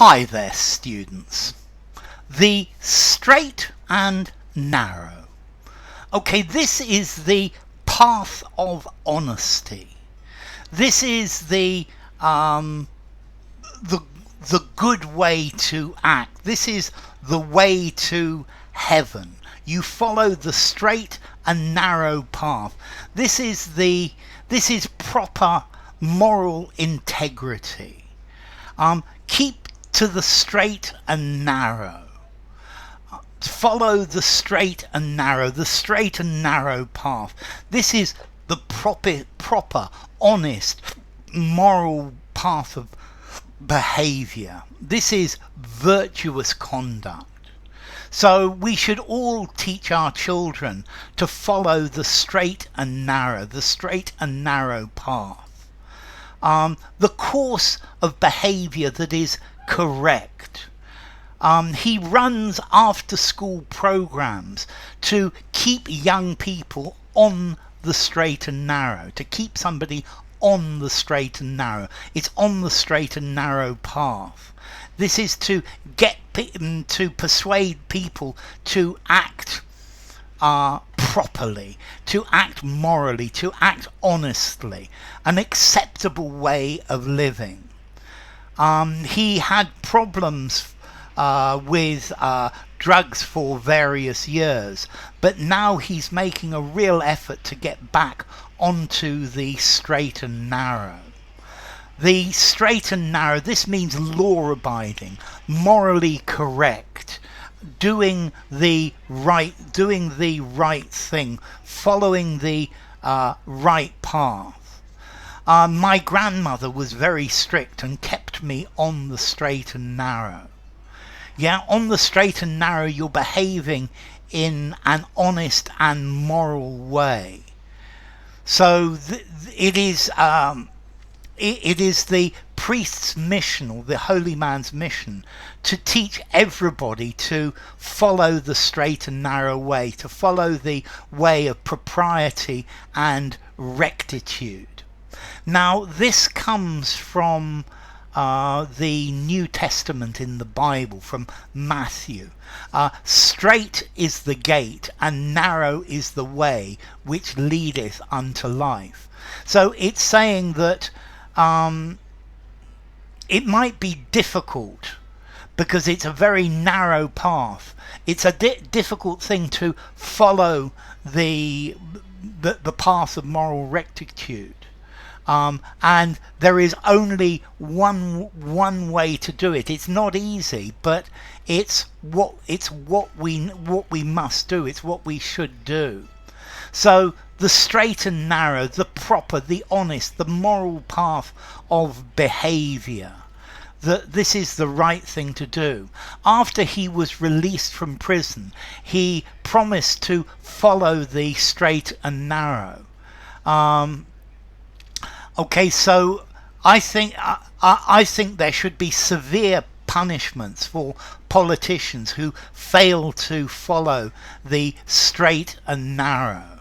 Hi there, students. The straight and narrow. Okay, this is the path of honesty. This is the good way to act. This is the way to heaven. You follow the straight and narrow path. This is proper moral integrity. Keep to the straight and narrow. Follow the straight and narrow path. This is the proper, honest, moral path of behavior. This is virtuous conduct. So we should all teach our children to follow the straight and narrow path. The course of behavior that is correct. He runs after school programs to keep young people on the straight and narrow, to keep somebody on the straight and narrow. It's on the straight and narrow path. This is to to persuade people to act properly, to act morally, to act honestly, an acceptable way of living. He had problems with drugs for various years, but now he's making a real effort to get back onto the straight and narrow. The straight and narrow, this means law-abiding, morally correct, doing the right thing, following the right path. My grandmother was very strict and kept me on the straight and narrow. Yeah, on the straight and narrow, you're behaving in an honest and moral way. So it is the priest's mission, or the holy man's mission, to teach everybody to follow the straight and narrow way, to follow the way of propriety and rectitude. Now, this comes from the New Testament in the Bible, from Matthew. Straight is the gate, and narrow is the way which leadeth unto life. So it's saying that it might be difficult because it's a very narrow path. It's a difficult thing to follow the path of moral rectitude. And there is only one way to do it. It's not easy, but it's what we must do. It's what we should do. So the straight and narrow, the proper, the honest, the moral path of behavior, that this is the right thing to do. After he was released from prison, he promised to follow the straight and narrow. Okay, so I think there should be severe punishments for politicians who fail to follow the straight and narrow.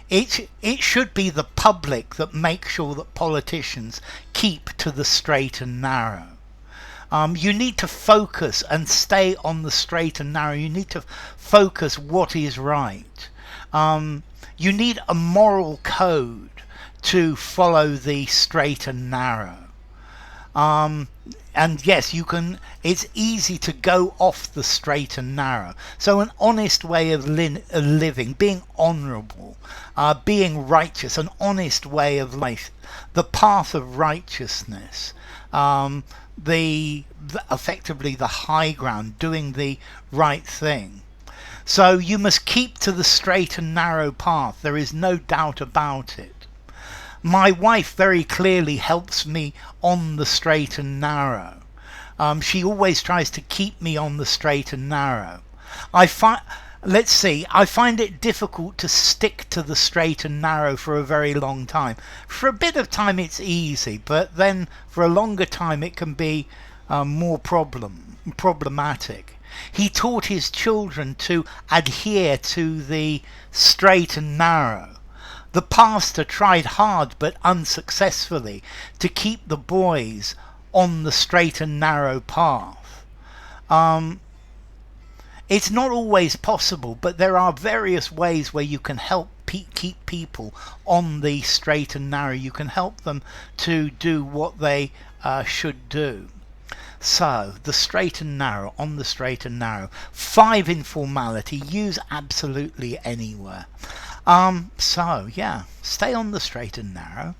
It should be the public that makes sure that politicians keep to the straight and narrow. You need to focus and stay on the straight and narrow. You need to focus what is right. You need a moral code to follow the straight and narrow. And yes, it's easy to go off the straight and narrow. So an honest way of living, being honourable, being righteous, an honest way of life, the path of righteousness, effectively the high ground, doing the right thing. So you must keep to the straight and narrow path. There is no doubt about it. My wife very clearly helps me on the straight and narrow. She always tries to keep me on the straight and narrow. I find it difficult to stick to the straight and narrow for a very long time. For a bit of time it's easy, but then for a longer time it can be more problematic. He taught his children to adhere to the straight and narrow. The pastor tried hard but unsuccessfully to keep the boys on the straight and narrow path. It's not always possible, but there are various ways where you can help keep people on the straight and narrow. You can help them to do what they should do. So, the straight and narrow, on the straight and narrow. 5 informality, use absolutely anywhere. So, yeah, stay on the straight and narrow.